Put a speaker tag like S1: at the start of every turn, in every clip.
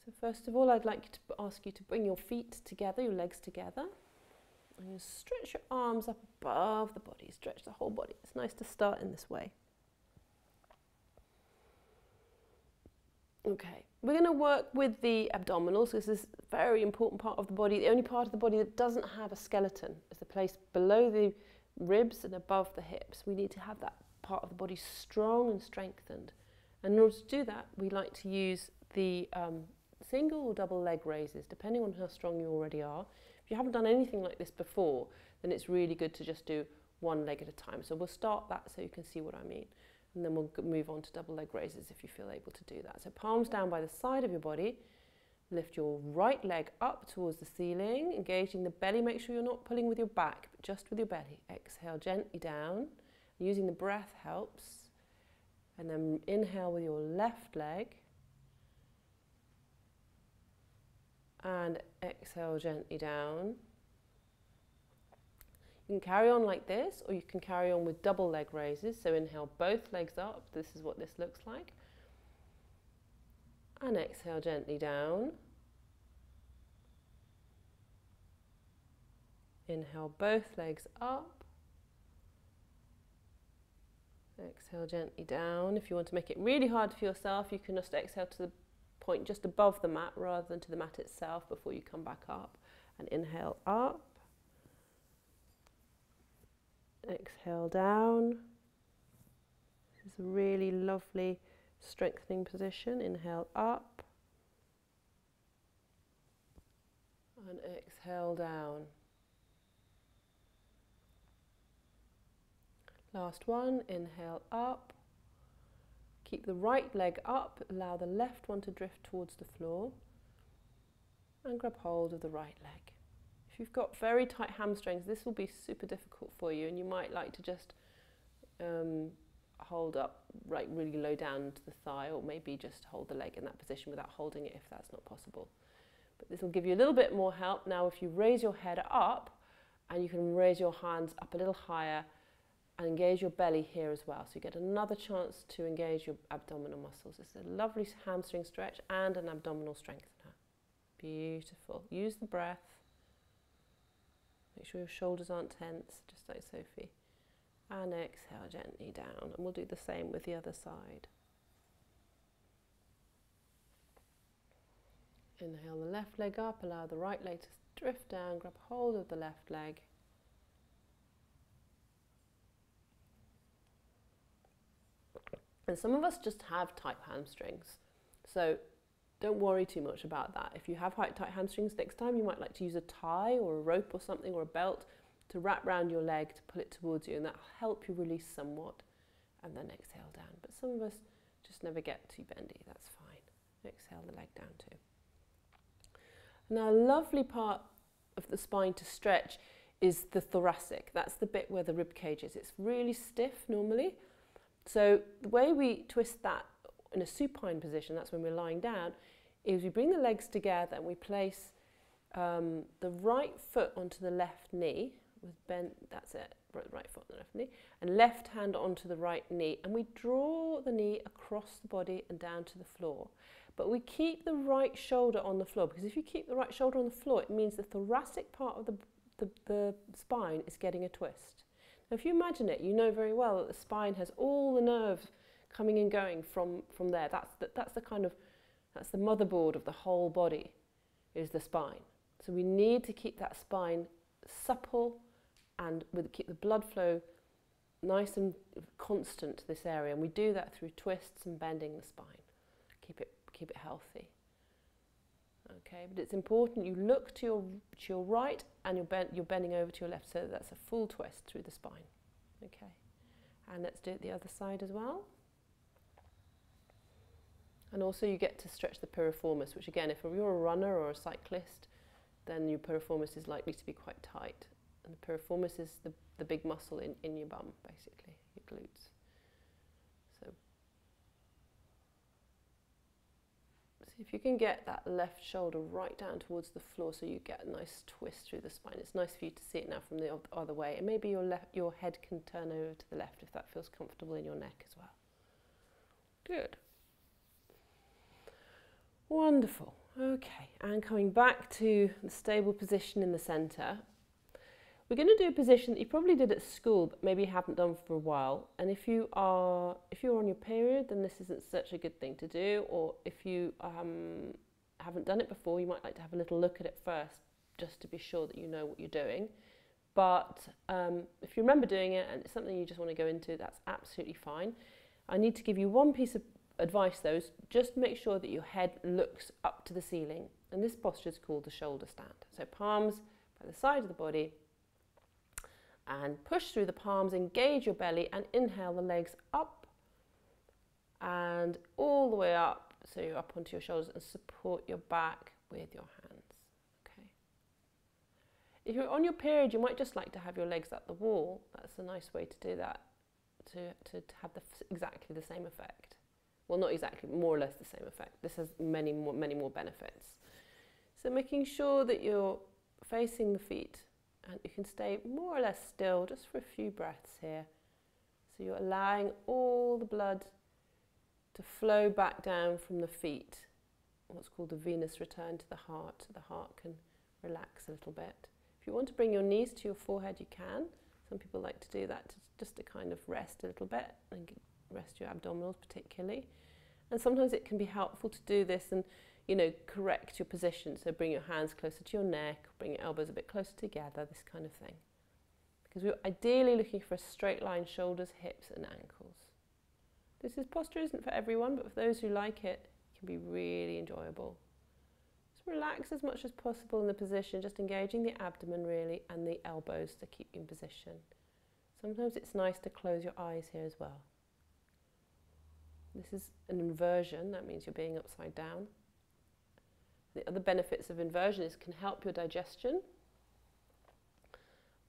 S1: So first of all, I'd like to ask you to bring your feet together, your legs together. And you stretch your arms up above the body, stretch the whole body. It's nice to start in this way. Okay, we're going to work with the abdominals. This is a very important part of the body. The only part of the body that doesn't have a skeleton is the place below the ribs and above the hips. We need to have that part of the body strong and strengthened. And in order to do that, we like to use the single or double leg raises, depending on how strong you already are. If you haven't done anything like this before, then it's really good to just do one leg at a time. So we'll start that so you can see what I mean. And then we'll move on to double leg raises if you feel able to do that. So palms down by the side of your body. Lift your right leg up towards the ceiling, engaging the belly. Make sure you're not pulling with your back, but just with your belly. Exhale gently down. Using the breath helps. And then inhale with your left leg. And exhale gently down. You can carry on like this, or you can carry on with double leg raises. So inhale both legs up. This is what this looks like. And exhale gently down. Inhale both legs up. Exhale gently down. If you want to make it really hard for yourself, you can just exhale to the point just above the mat rather than to the mat itself before you come back up. And inhale up. Exhale down. This is a really lovely strengthening position. Inhale up. And exhale down. Last one. Inhale up. Keep the right leg up. Allow the left one to drift towards the floor. And grab hold of the right leg. If you've got very tight hamstrings, this will be super difficult for you, and you might like to just hold up right really low down to the thigh, or maybe just hold the leg in that position without holding it if that's not possible. But this will give you a little bit more help. Now if you raise your head up, and you can raise your hands up a little higher and engage your belly here as well, so you get another chance to engage your abdominal muscles. It's a lovely hamstring stretch and an abdominal strengthener. Beautiful. Use the breath. Make sure your shoulders aren't tense, just like Sophie. And exhale gently down. And we'll do the same with the other side. Inhale the left leg up, allow the right leg to drift down, grab hold of the left leg. And some of us just have tight hamstrings. So don't worry too much about that. If you have tight hamstrings, next time you might like to use a tie or a rope or something or a belt to wrap around your leg to pull it towards you, and that'll help you release somewhat. And then exhale down. But some of us just never get too bendy. That's fine. Exhale the leg down too. Now, a lovely part of the spine to stretch is the thoracic. That's the bit where the rib cage is. It's really stiff normally. So the way we twist that in a supine position, that's when we're lying down, is we bring the legs together and we place the right foot onto the left knee, with bent, that's it, right foot on the left knee, and left hand onto the right knee, and we draw the knee across the body and down to the floor. But we keep the right shoulder on the floor, because if you keep the right shoulder on the floor, it means the thoracic part of the spine is getting a twist. Now if you imagine it, you know very well that the spine has all the nerves coming and going from there. That's the motherboard of the whole body, is the spine. So we need to keep that spine supple and keep the blood flow nice and constant to this area. And we do that through twists and bending the spine. Keep it healthy. Okay, but it's important you look to your right and you're bending over to your left, so that's a full twist through the spine. Okay, and let's do it the other side as well. And also you get to stretch the piriformis, which again, if you're a runner or a cyclist, then your piriformis is likely to be quite tight. And the piriformis is the big muscle in your bum, basically, your glutes. So if you can get that left shoulder right down towards the floor so you get a nice twist through the spine. It's nice for you to see it now from the other way. And maybe your head can turn over to the left if that feels comfortable in your neck as well. Good. Wonderful. Okay, and coming back to the stable position in the centre, we're going to do a position that you probably did at school, but maybe you haven't done for a while. And if you're on your period, then this isn't such a good thing to do. Or if you haven't done it before, you might like to have a little look at it first, just to be sure that you know what you're doing. But if you remember doing it and it's something you just want to go into, that's absolutely fine. I need to give you one piece of advice though, is just make sure that your head looks up to the ceiling. And this posture is called the shoulder stand. So palms by the side of the body, and push through the palms, engage your belly, and inhale the legs up and all the way up, so you're up onto your shoulders, and support your back with your hands. Okay. If you're on your period, you might just like to have your legs at the wall. That's a nice way to do that, to have exactly the same effect. Well, not exactly, more or less the same effect. This has many more benefits. So making sure that you're facing the feet, and you can stay more or less still just for a few breaths here. So you're allowing all the blood to flow back down from the feet, what's called the venous return to the heart. So the heart can relax a little bit. If you want to bring your knees to your forehead, you can. Some people like to do that just to kind of rest a little bit and rest your abdominals particularly. And sometimes it can be helpful to do this and, you know, correct your position. So bring your hands closer to your neck, bring your elbows a bit closer together, this kind of thing. Because we're ideally looking for a straight line, shoulders, hips and ankles. This posture isn't for everyone, but for those who like it, it can be really enjoyable. Just relax as much as possible in the position, just engaging the abdomen really and the elbows to keep you in position. Sometimes it's nice to close your eyes here as well. This is an inversion, that means you're being upside down. The other benefits of inversion is it can help your digestion,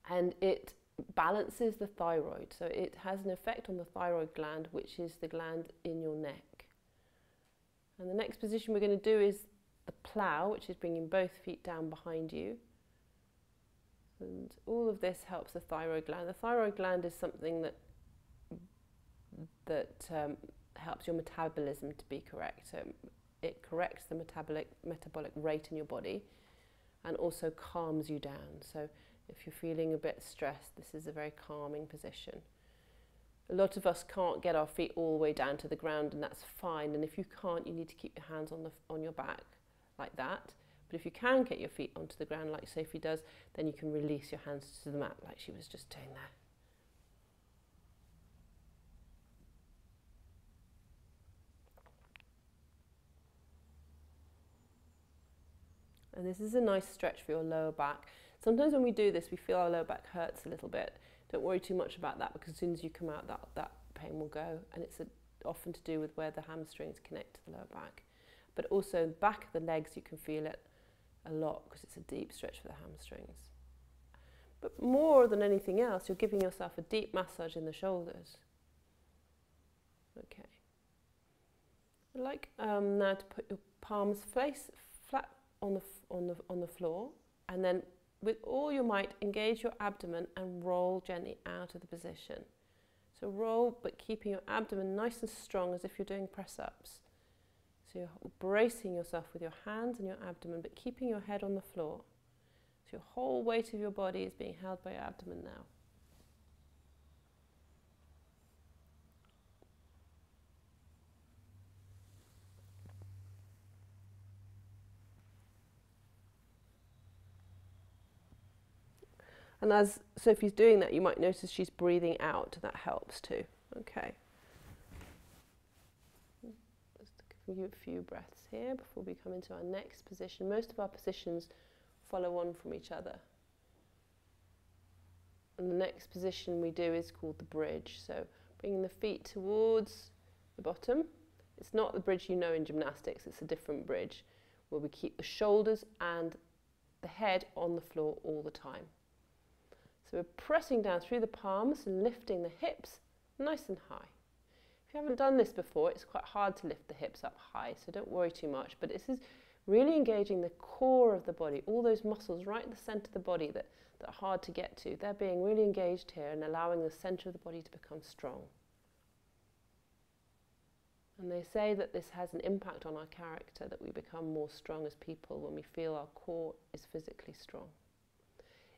S1: and it balances the thyroid. So it has an effect on the thyroid gland, which is the gland in your neck. And the next position we're going to do is the plough, which is bringing both feet down behind you. And all of this helps the thyroid gland. The thyroid gland is something that helps your metabolism to be correct. So it corrects the metabolic rate in your body and also calms you down. So if you're feeling a bit stressed, this is a very calming position. A lot of us can't get our feet all the way down to the ground, and that's fine. And if you can't, you need to keep your hands on your back like that. But if you can get your feet onto the ground like Sophie does, then you can release your hands to the mat like she was just doing there. And this is a nice stretch for your lower back. Sometimes when we do this, we feel our lower back hurts a little bit. Don't worry too much about that, because as soon as you come out, that pain will go. And it's often to do with where the hamstrings connect to the lower back. But also in the back of the legs, you can feel it a lot because it's a deep stretch for the hamstrings. But more than anything else, you're giving yourself a deep massage in the shoulders. Okay. I'd like now to put your palms face flat on the floor, and then with all your might engage your abdomen and roll gently out of the position. So roll, but keeping your abdomen nice and strong as if you're doing press-ups. So you're bracing yourself with your hands and your abdomen, but keeping your head on the floor. So your whole weight of your body is being held by your abdomen now. And as Sophie's doing that, you might notice she's breathing out. That helps too. Okay. Just give you a few breaths here before we come into our next position. Most of our positions follow on from each other. And the next position we do is called the bridge. So bringing the feet towards the bottom. It's not the bridge you know in gymnastics, it's a different bridge where we keep the shoulders and the head on the floor all the time. So we're pressing down through the palms and lifting the hips nice and high. If you haven't done this before, it's quite hard to lift the hips up high, so don't worry too much. But this is really engaging the core of the body, all those muscles right at the centre of the body that are hard to get to. They're being really engaged here and allowing the centre of the body to become strong. And they say that this has an impact on our character, that we become more strong as people when we feel our core is physically strong.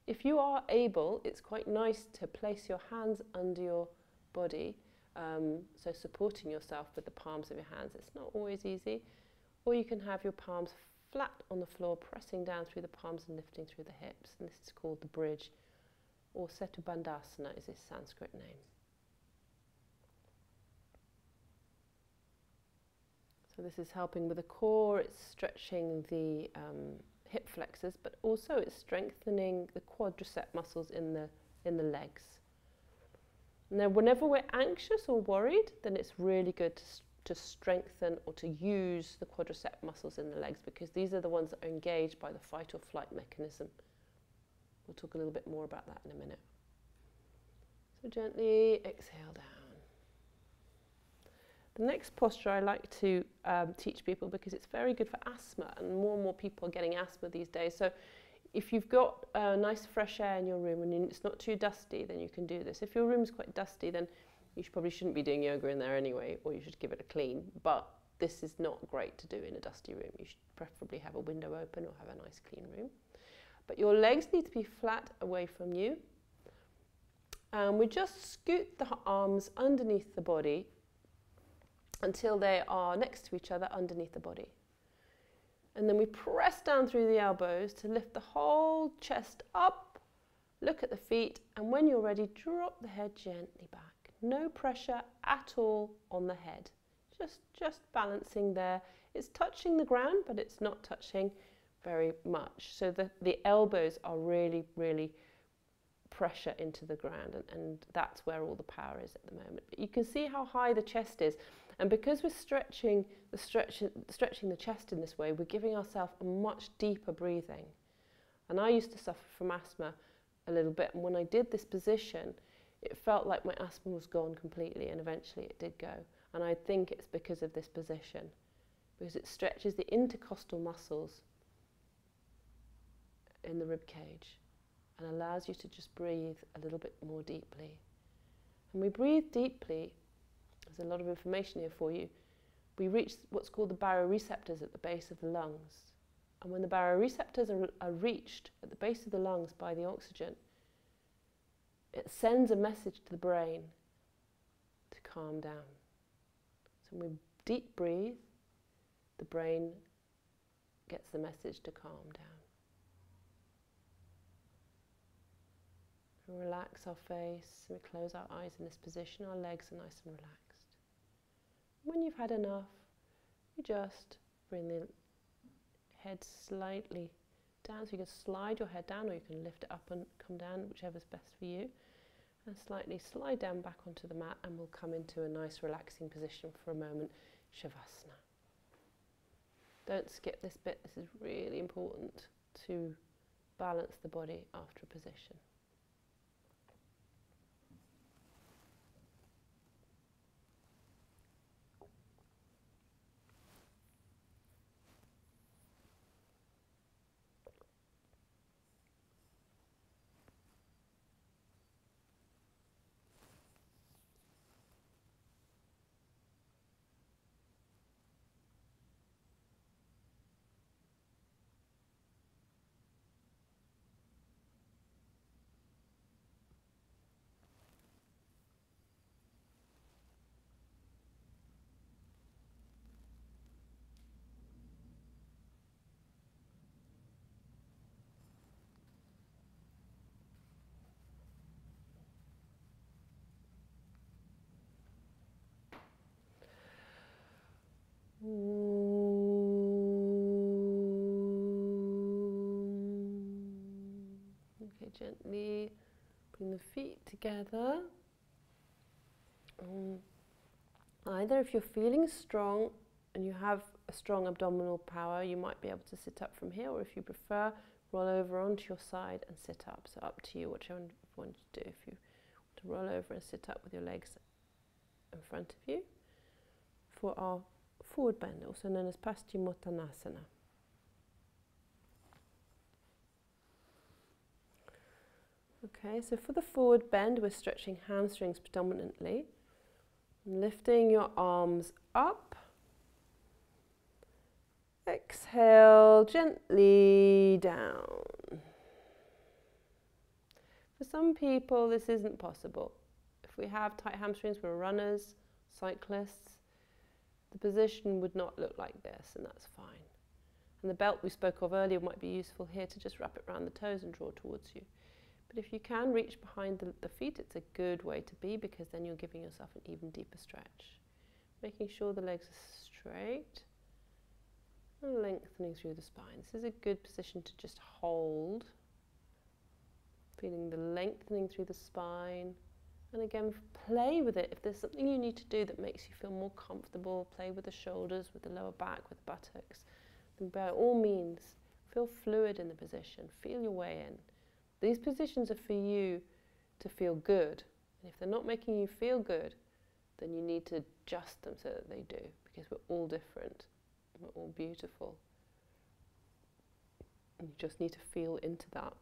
S1: If you are able, it's quite nice to place your hands under your body, so supporting yourself with the palms of your hands. It's not always easy. Or you can have your palms flat on the floor, pressing down through the palms and lifting through the hips. And this is called the bridge, or Setubandhasana is its Sanskrit name. So this is helping with the core, it's stretching the hip flexors, but also it's strengthening the quadricep muscles in the legs. Now, whenever we're anxious or worried, then it's really good to strengthen or to use the quadricep muscles in the legs, because these are the ones that are engaged by the fight or flight mechanism. We'll talk a little bit more about that in a minute. So gently exhale down. The next posture I like to teach people, because it's very good for asthma, and more people are getting asthma these days. So if you've got nice fresh air in your room and it's not too dusty, then you can do this. If your room's quite dusty, then you probably shouldn't be doing yoga in there anyway, or you should give it a clean. But this is not great to do in a dusty room. You should preferably have a window open or have a nice clean room. But your legs need to be flat away from you. And we just scoot the arms underneath the body until they are next to each other underneath the body. And then we press down through the elbows to lift the whole chest up, look at the feet, and when you're ready, drop the head gently back. No pressure at all on the head. Just balancing there. It's touching the ground, but it's not touching very much. So the elbows are really, really pressure into the ground, and that's where all the power is at the moment. But you can see how high the chest is, and because we're stretching the chest in this way, we're giving ourselves a much deeper breathing. And I used to suffer from asthma a little bit, and when I did this position, it felt like my asthma was gone completely, and eventually it did go. And I think it's because of this position, because it stretches the intercostal muscles in the rib cage and allows you to just breathe a little bit more deeply. And we breathe deeply. There's a lot of information here for you. We reach what's called the baroreceptors at the base of the lungs. And when the baroreceptors are reached at the base of the lungs by the oxygen, it sends a message to the brain to calm down. So when we deep breathe, the brain gets the message to calm down. We relax our face, we close our eyes in this position, our legs are nice and relaxed. When you've had enough, you just bring the head slightly down, so you can slide your head down, or you can lift it up and come down, whichever's best for you, and slightly slide down back onto the mat, and we'll come into a nice relaxing position for a moment, Shavasana. Don't skip this bit, this is really important to balance the body after a position. Okay, gently bring the feet together. Either if you're feeling strong and you have a strong abdominal power, you might be able to sit up from here, or if you prefer, roll over onto your side and sit up. So up to you, whichever one you do. If you want to roll over and sit up with your legs in front of you for our forward bend, also known as Paschimottanasana. Okay, so for the forward bend, we're stretching hamstrings predominantly. Lifting your arms up. Exhale gently down. For some people, this isn't possible. If we have tight hamstrings, we're runners, cyclists, the position would not look like this, and that's fine. And the belt we spoke of earlier might be useful here to just wrap it around the toes and draw towards you. But if you can reach behind the feet, it's a good way to be, because then you're giving yourself an even deeper stretch. Making sure the legs are straight and lengthening through the spine. This is a good position to just hold. Feeling the lengthening through the spine. And again, play with it. If there's something you need to do that makes you feel more comfortable, play with the shoulders, with the lower back, with the buttocks. Then by all means, feel fluid in the position. Feel your way in. These positions are for you to feel good. And if they're not making you feel good, then you need to adjust them so that they do, because we're all different. We're all beautiful. And you just need to feel into that.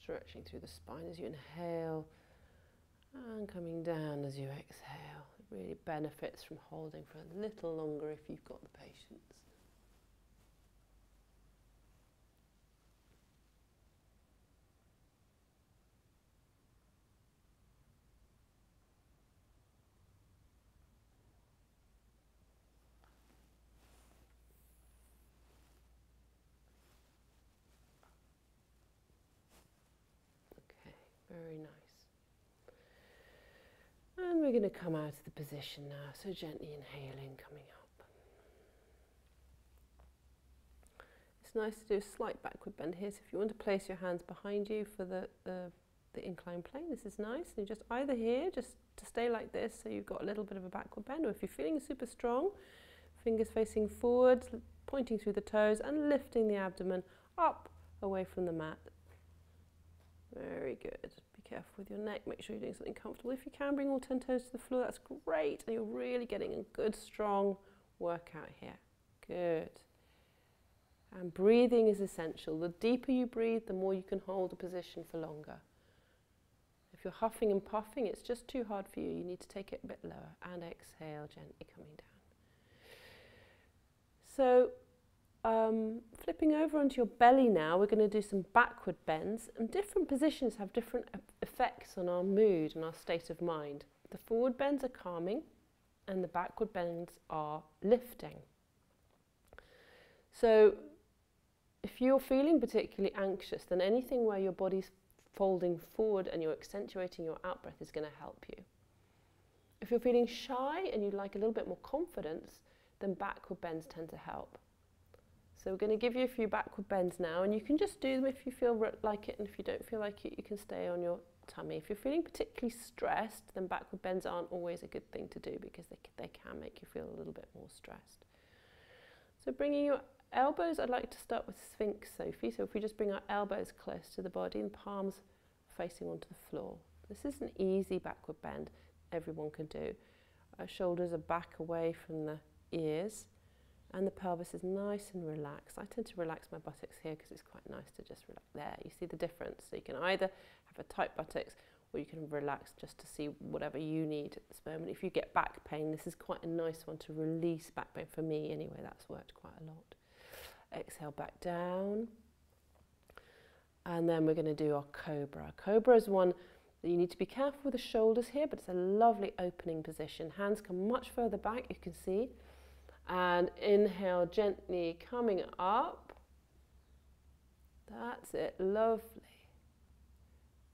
S1: Stretching through the spine as you inhale and coming down as you exhale. It really benefits from holding for a little longer if you've got the patience. Very nice. And we're going to come out of the position now, so gently inhaling, coming up. It's nice to do a slight backward bend here, so if you want to place your hands behind you for the inclined plane, this is nice. And you just either here, just to stay like this, so you've got a little bit of a backward bend, or if you're feeling super strong, fingers facing forwards, pointing through the toes and lifting the abdomen up away from the mat. Very good. Be careful with your neck. Make sure you're doing something comfortable. If you can, bring all 10 toes to the floor. That's great. And you're really getting a good, strong workout here. Good. And breathing is essential. The deeper you breathe, the more you can hold a position for longer. If you're huffing and puffing, it's just too hard for you. You need to take it a bit lower. And exhale, gently coming down. So, flipping over onto your belly now, we're going to do some backward bends, and different positions have different effects on our mood and our state of mind. The forward bends are calming and the backward bends are lifting. So if you're feeling particularly anxious, then anything where your body's folding forward and you're accentuating your out-breath is going to help you. If you're feeling shy and you'd like a little bit more confidence, then backward bends tend to help. So we're going to give you a few backward bends now, and you can just do them if you feel like it, and if you don't feel like it, you can stay on your tummy. If you're feeling particularly stressed, then backward bends aren't always a good thing to do, because they can make you feel a little bit more stressed. So bringing your elbows, I'd like to start with Sphinx, Sophie. So if we just bring our elbows close to the body and palms facing onto the floor. This is an easy backward bend everyone can do. Our shoulders are back away from the ears. And the pelvis is nice and relaxed. I tend to relax my buttocks here because it's quite nice to just relax there. You see the difference? So you can either have a tight buttocks or you can relax just to see whatever you need at this moment. If you get back pain, this is quite a nice one to release back pain. For me anyway, that's worked quite a lot. Exhale back down. And then we're going to do our Cobra. Cobra is one that you need to be careful with the shoulders here, but it's a lovely opening position. Hands come much further back, you can see. And inhale gently, coming up. That's it, lovely.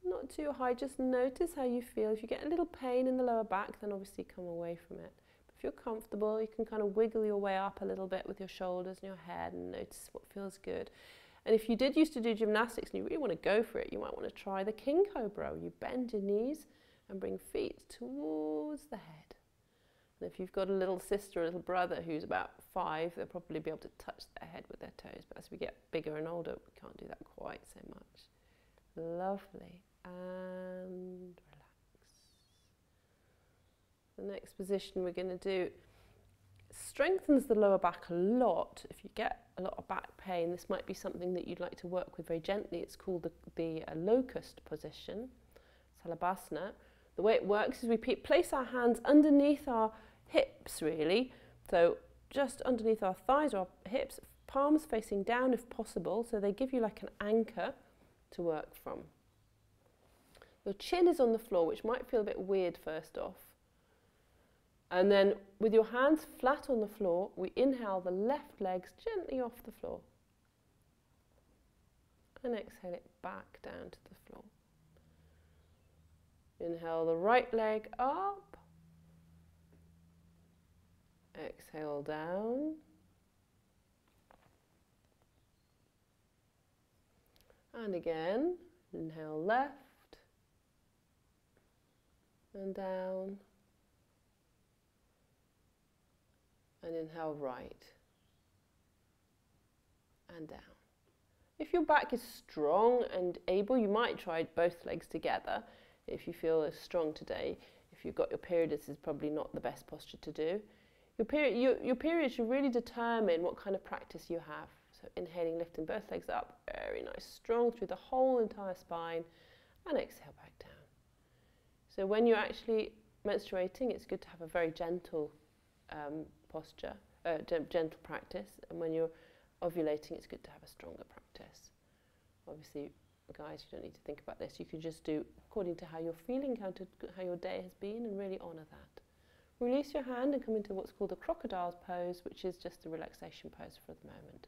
S1: Not too high, just notice how you feel. If you get a little pain in the lower back, then obviously come away from it. But if you're comfortable, you can kind of wiggle your way up a little bit with your shoulders and your head and notice what feels good. And if you did used to do gymnastics and you really want to go for it, you might want to try the King Cobra. You bend your knees and bring feet towards the head. If you've got a little sister or a little brother who's about 5, they'll probably be able to touch their head with their toes. But as we get bigger and older, we can't do that quite so much. Lovely. And relax. The next position we're going to do strengthens the lower back a lot. If you get a lot of back pain, this might be something that you'd like to work with very gently. It's called the Locust position, Salabhasana. The way it works is we place our hands underneath our hips, really. So just underneath our thighs or our hips, palms facing down if possible, so they give you like an anchor to work from. Your chin is on the floor, which might feel a bit weird first off. And then with your hands flat on the floor, we inhale the left legs gently off the floor. And exhale it back down to the floor. Inhale the right leg up. Exhale down. And again, inhale left. And down. And inhale right. And down. If your back is strong and able, you might try both legs together. If you feel as strong today, if you've got your period, this is probably not the best posture to do. Your period should really determine what kind of practice you have. So inhaling, lifting both legs up, very nice, strong through the whole entire spine, and exhale back down. So when you're actually menstruating, it's good to have a very gentle posture, gentle practice, and when you're ovulating, it's good to have a stronger practice. Obviously, guys, you don't need to think about this. You can just do according to how you're feeling, how your day has been, and really honour that. Release your hand and come into what's called a Crocodile Pose, which is just a relaxation pose for the moment.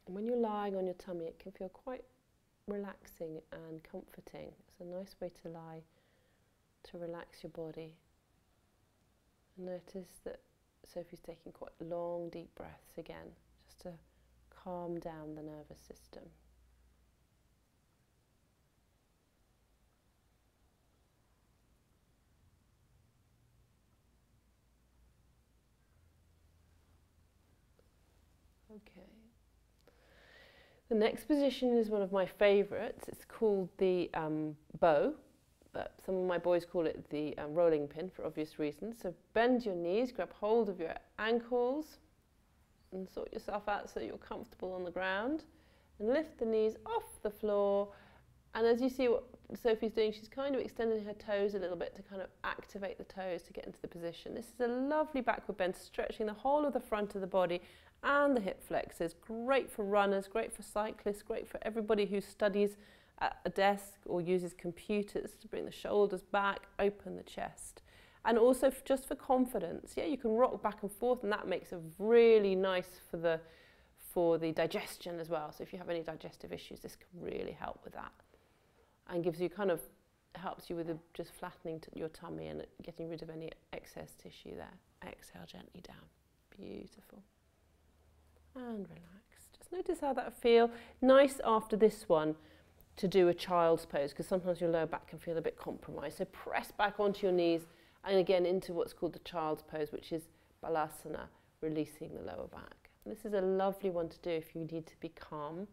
S1: And when you're lying on your tummy, it can feel quite relaxing and comforting. It's a nice way to lie, to relax your body. And notice that Sophie's taking quite long, deep breaths again, just to calm down the nervous system. Okay. The next position is one of my favourites. It's called the bow, but some of my boys call it the rolling pin for obvious reasons. So bend your knees, grab hold of your ankles and sort yourself out so you're comfortable on the ground, and lift the knees off the floor. And as you see what Sophie's doing, she's kind of extending her toes a little bit to kind of activate the toes to get into the position. This is a lovely backward bend, stretching the whole of the front of the body and the hip flexors. Great for runners, great for cyclists, great for everybody who studies at a desk or uses computers to bring the shoulders back, open the chest. And also just for confidence. Yeah, you can rock back and forth, and that makes it really nice for the digestion as well. So if you have any digestive issues, this can really help with that. And gives you kind of, helps you with just flattening your tummy and getting rid of any excess tissue there. Exhale gently down. Beautiful. And relax. Just notice how that feels. Nice after this one to do a child's pose, because sometimes your lower back can feel a bit compromised. So press back onto your knees and again into what's called the child's pose, which is balasana, releasing the lower back. And this is a lovely one to do if you need to be calm.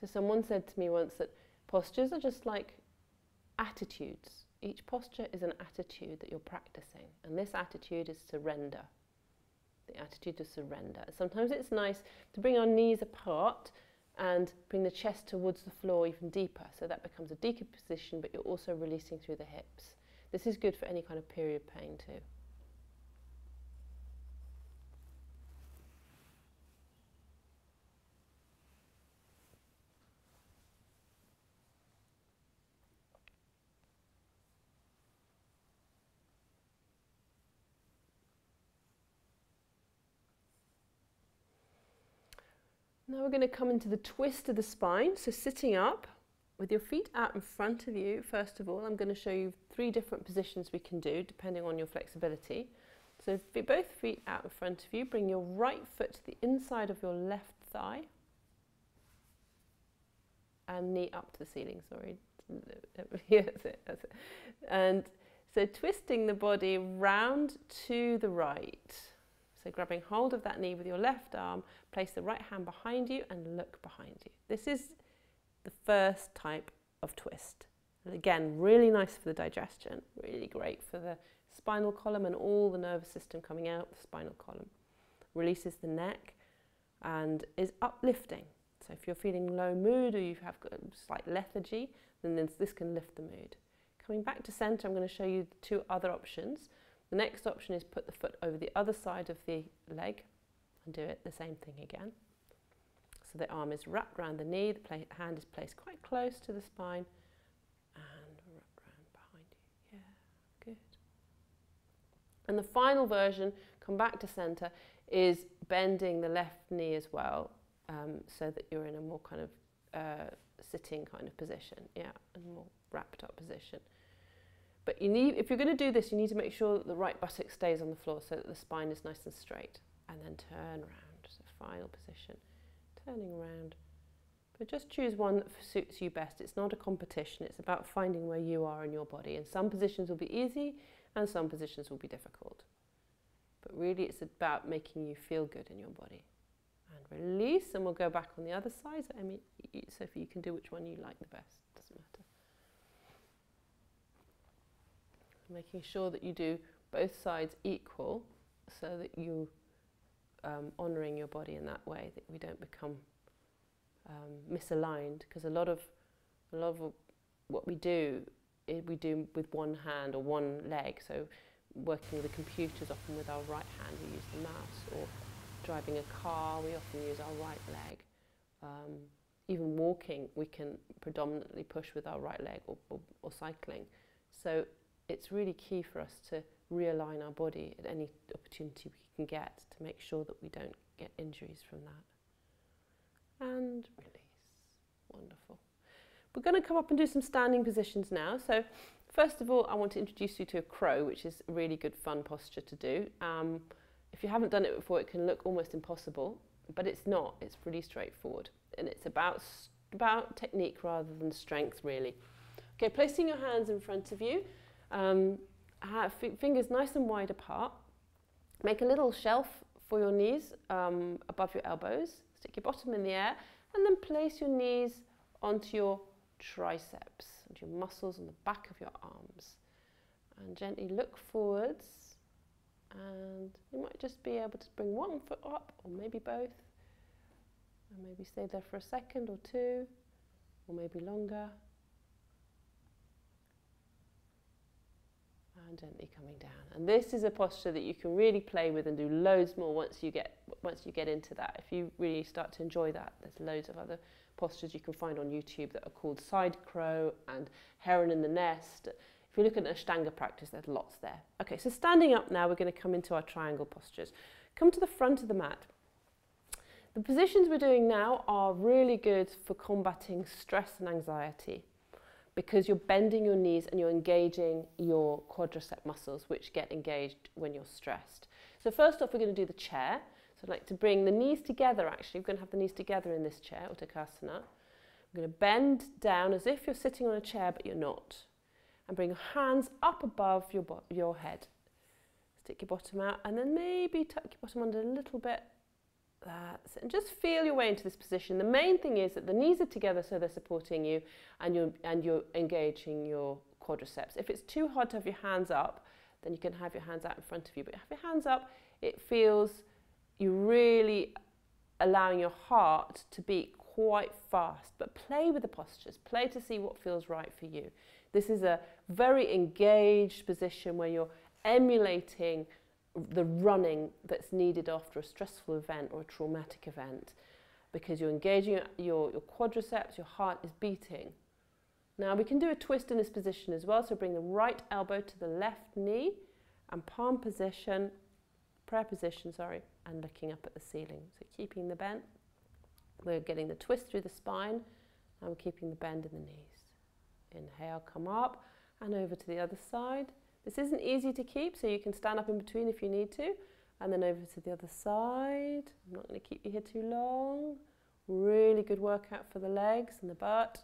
S1: So someone said to me once that postures are just like attitudes. Each posture is an attitude that you're practicing, and this attitude is surrender. The attitude of surrender. Sometimes it's nice to bring our knees apart and bring the chest towards the floor even deeper, so that becomes a deeper position, but you're also releasing through the hips. This is good for any kind of period pain too. Now we're going to come into the twist of the spine. So sitting up with your feet out in front of you, first of all, I'm going to show you 3 different positions we can do depending on your flexibility. So both feet out in front of you, bring your right foot to the inside of your left thigh and knee up to the ceiling, sorry. Yeah, that's it, that's it. And so twisting the body round to the right. So grabbing hold of that knee with your left arm, place the right hand behind you and look behind you. This is the first type of twist. And again, really nice for the digestion, really great for the spinal column and all the nervous system coming out the spinal column. Releases the neck and is uplifting. So if you're feeling low mood or you have got a slight lethargy, then this can lift the mood. Coming back to center, I'm going to show you the two other options. The next option is put the foot over the other side of the leg and do it the same thing again. So the arm is wrapped around the knee, the hand is placed quite close to the spine and wrapped around behind you. Yeah, good. And the final version, come back to center, is bending the left knee as well, so that you're in a more kind of sitting kind of position, yeah, and more wrapped up position. But you need, if you're going to do this, you need to make sure that the right buttock stays on the floor so that the spine is nice and straight, and then turn around. So final position, turning around. But just choose one that suits you best. It's not a competition. It's about finding where you are in your body. And some positions will be easy, and some positions will be difficult. But really, it's about making you feel good in your body. And release, and we'll go back on the other side. So, Sophie, you can do which one you like the best. Doesn't matter. Making sure that you do both sides equal, so that you honouring your body in that way, that we don't become misaligned. Because a lot of what we do is we do with one hand or one leg. So working with the computers, often with our right hand, we use the mouse, or driving a car, we often use our right leg. Even walking, we can predominantly push with our right leg, or cycling. So it's really key for us to realign our body at any opportunity we can get to make sure that we don't get injuries from that. And release. Wonderful. We're going to come up and do some standing positions now. So first of all, I want to introduce you to a crow, which is a really good fun posture to do. If you haven't done it before, it can look almost impossible, but it's not. It's pretty straightforward. And it's about technique rather than strength, really. Okay, placing your hands in front of you. Have fingers nice and wide apart. Make a little shelf for your knees above your elbows. Stick your bottom in the air, and then place your knees onto your triceps, and your muscles on the back of your arms. And gently look forwards, and you might just be able to bring one foot up, or maybe both, and maybe stay there for a second or two, or maybe longer. And gently coming down. And this is a posture that you can really play with and do loads more once you get into that. If you really start to enjoy that, there's loads of other postures you can find on YouTube that are called side crow and heron in the nest. If you look at an Ashtanga practice, there's lots there. Okay, so standing up now, we're going to come into our triangle postures. Come to the front of the mat. The positions we're doing now are really good for combating stress and anxiety, because you're bending your knees and you're engaging your quadricep muscles, which get engaged when you're stressed. So first off, we're going to do the chair. So I'd like to bring the knees together, actually. We're going to have the knees together in this chair, Uttakasana. We're going to bend down as if you're sitting on a chair, but you're not. And bring your hands up above your head. Stick your bottom out, and then maybe tuck your bottom under a little bit. That's it. And just feel your way into this position. The main thing is that the knees are together, so they're supporting you, and you're engaging your quadriceps. If it's too hard to have your hands up, then you can have your hands out in front of you. But have your hands up, it feels you're really allowing your heart to beat quite fast. But play with the postures. Play to see what feels right for you. This is a very engaged position where you're emulating the running that's needed after a stressful event or a traumatic event, because you're engaging your quadriceps, your heart is beating. Now we can do a twist in this position as well, so bring the right elbow to the left knee and palm position, prayer position, sorry, and looking up at the ceiling. So keeping the bend, we're getting the twist through the spine, and we're keeping the bend in the knees. Inhale, come up and over to the other side. This isn't easy to keep, so you can stand up in between if you need to, and then over to the other side. I'm not going to keep you here too long. Really good workout for the legs and the butt.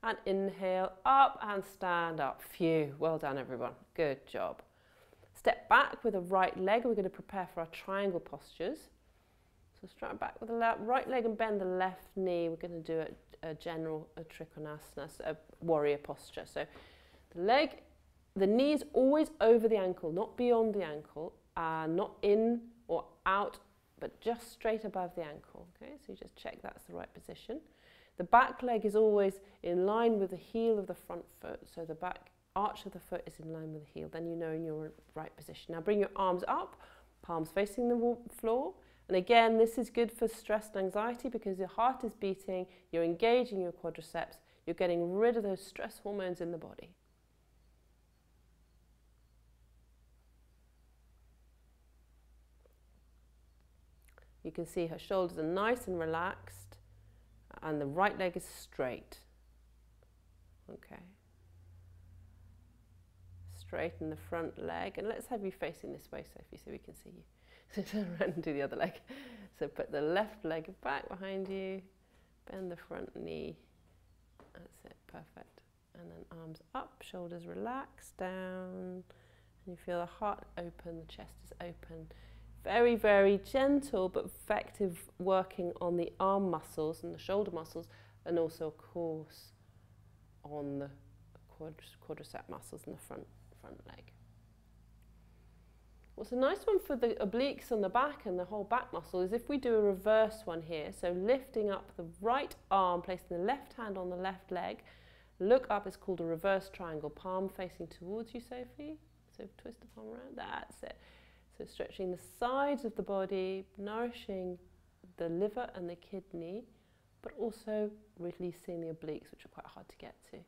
S1: And inhale, up and stand up. Phew, well done everyone, good job. Step back with the right leg. We're going to prepare for our triangle postures. So straight back with the right leg and bend the left knee. We're going to do a general trikonasana, so a warrior posture. So the knee is always over the ankle, not beyond the ankle, not in or out, but just straight above the ankle. Okay, so you just check that's the right position. The back leg is always in line with the heel of the front foot, so the back arch of the foot is in line with the heel. Then you know in your right position. Now bring your arms up, palms facing the floor. And again, this is good for stress and anxiety because your heart is beating, you're engaging your quadriceps, you're getting rid of those stress hormones in the body. You can see her shoulders are nice and relaxed and the right leg is straight. Okay. Straighten the front leg, and let's have you facing this way, Sophie, so we can see you. So turn around and do the other leg. So put the left leg back behind you, bend the front knee. That's it, perfect. And then arms up, shoulders relaxed down, and you feel the heart open, the chest is open. Very, very gentle but effective working on the arm muscles and the shoulder muscles, and also, of course, on the quadricep muscles in the front leg. What's a nice one for the obliques on the back and the whole back muscle is if we do a reverse one here. So lifting up the right arm, placing the left hand on the left leg, look up, it's called a reverse triangle, palm facing towards you, Sophie. So twist the palm around, that's it. So stretching the sides of the body, nourishing the liver and the kidney, but also releasing the obliques, which are quite hard to get to.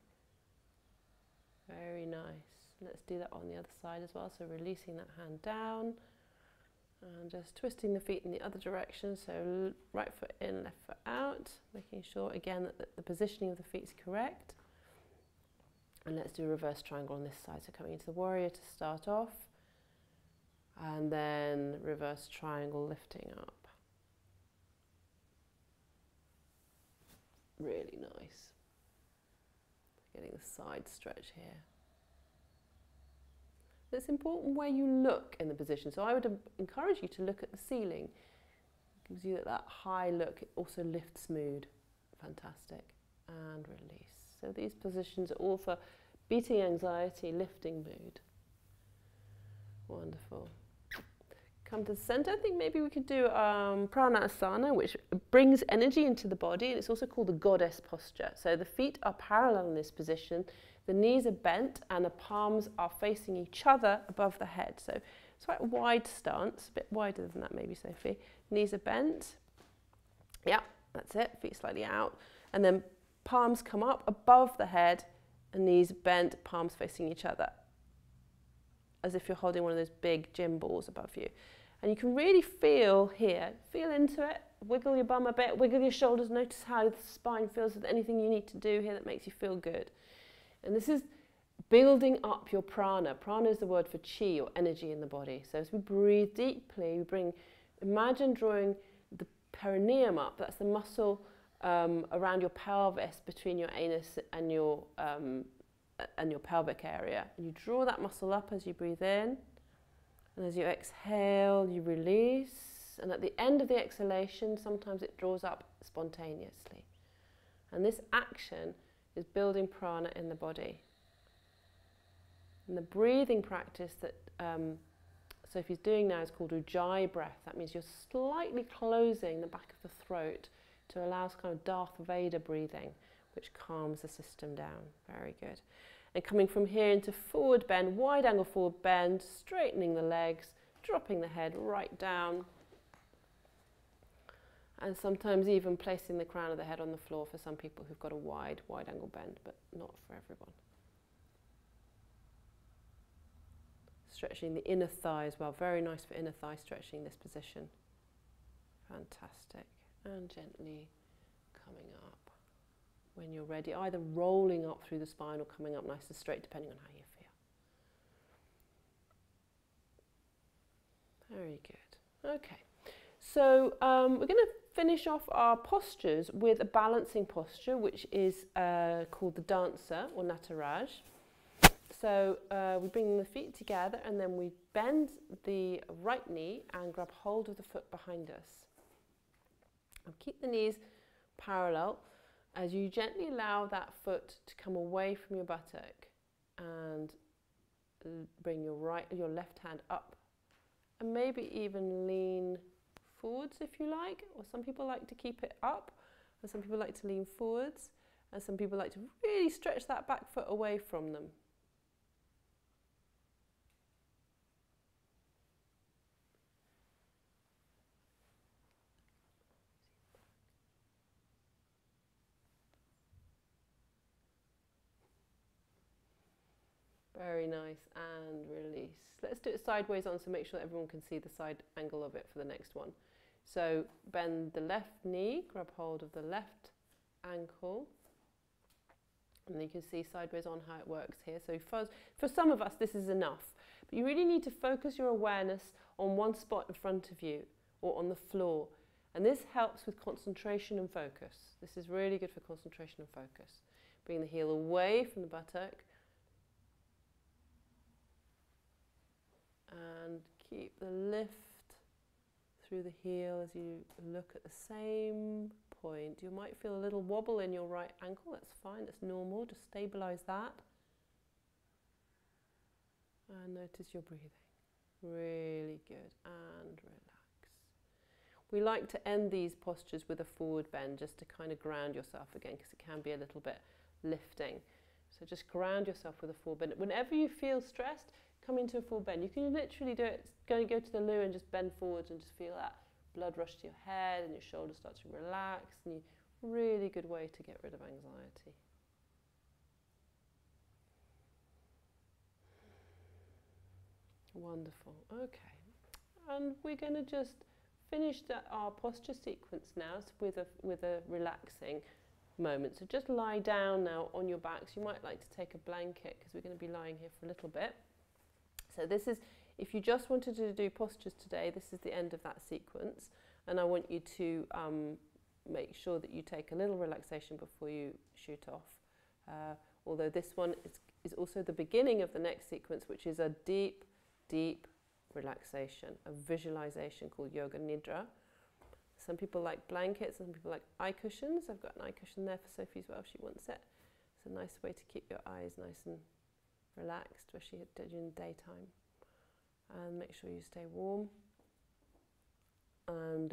S1: Very nice. Let's do that on the other side as well. So releasing that hand down and just twisting the feet in the other direction. So right foot in, left foot out, making sure again that the positioning of the feet is correct. And let's do a reverse triangle on this side. So coming into the warrior to start off, and then reverse triangle lifting up. Really nice. Getting the side stretch here. It's important where you look in the position. So I would encourage you to look at the ceiling. It gives you that high look. It also lifts mood. Fantastic. And release. So these positions are all for beating anxiety, lifting mood. Wonderful. Come to the center. I think maybe we could do Pranasana, which brings energy into the body, and it's also called the goddess posture. So the feet are parallel in this position, the knees are bent, and the palms are facing each other above the head. So it's quite a wide stance, a bit wider than that maybe, Sophie. Knees are bent. Yeah, that's it. Feet slightly out, and then palms come up above the head, and knees bent, palms facing each other, as if you're holding one of those big gym balls above you. And you can really feel here, feel into it, wiggle your bum a bit, wiggle your shoulders, notice how the spine feels, if there's anything you need to do here that makes you feel good. And this is building up your prana. Prana is the word for chi, or energy in the body. So as we breathe deeply, imagine drawing the perineum up, that's the muscle around your pelvis between your anus and your pelvic area. And you draw that muscle up as you breathe in, and as you exhale, you release. And at the end of the exhalation, sometimes it draws up spontaneously. And this action is building prana in the body. And the breathing practice that Sophie's doing now is called Ujjayi breath. That means you're slightly closing the back of the throat to allow kind of Darth Vader breathing, which calms the system down. Very good. And coming from here into forward bend, wide angle forward bend, straightening the legs, dropping the head right down. And sometimes even placing the crown of the head on the floor for some people who've got a wide angle bend, but not for everyone. Stretching the inner thigh as well. Very nice for inner thigh stretching, this position. Fantastic. And gently coming up. When you're ready, either rolling up through the spine or coming up nice and straight, depending on how you feel. Very good. Okay, so we're going to finish off our postures with a balancing posture, which is called the dancer, or Nataraj. So we bring the feet together, and then we bend the right knee and grab hold of the foot behind us. And keep the knees parallel. As you gently allow that foot to come away from your buttock and bring your left hand up, and maybe even lean forwards if you like, or some people like to keep it up, and some people like to lean forwards, and some people like to really stretch that back foot away from them. Very nice, and release. Let's do it sideways on, so make sure everyone can see the side angle of it for the next one. So bend the left knee, grab hold of the left ankle, and then you can see sideways on how it works here. So for some of us this is enough, but you really need to focus your awareness on one spot in front of you or on the floor, and this helps with concentration and focus. This is really good for concentration and focus. Bring the heel away from the buttock, and keep the lift through the heel as you look at the same point. You might feel a little wobble in your right ankle. That's fine, that's normal. Just stabilize that. And notice your breathing. Really good. And relax. We like to end these postures with a forward bend just to kind of ground yourself again, because it can be a little bit lifting. So just ground yourself with a forward bend. Whenever you feel stressed, come into a full bend. You can literally do it, go to the loo and just bend forwards and just feel that blood rush to your head and your shoulders start to relax, and really good way to get rid of anxiety. Wonderful. Okay, and we're going to just finish our posture sequence now with a relaxing moment. So just lie down now on your backs. You might like to take a blanket because we're going to be lying here for a little bit. So this is, if you just wanted to do postures today, this is the end of that sequence, and I want you to make sure that you take a little relaxation before you shoot off. Although this one is also the beginning of the next sequence, which is a deep, deep relaxation, a visualization called Yoga Nidra. Some people like blankets, some people like eye cushions. I've got an eye cushion there for Sophie as well if she wants it. It's a nice way to keep your eyes nice and relaxed, especially during the daytime, and make sure you stay warm, and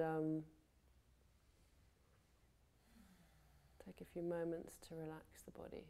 S1: take a few moments to relax the body.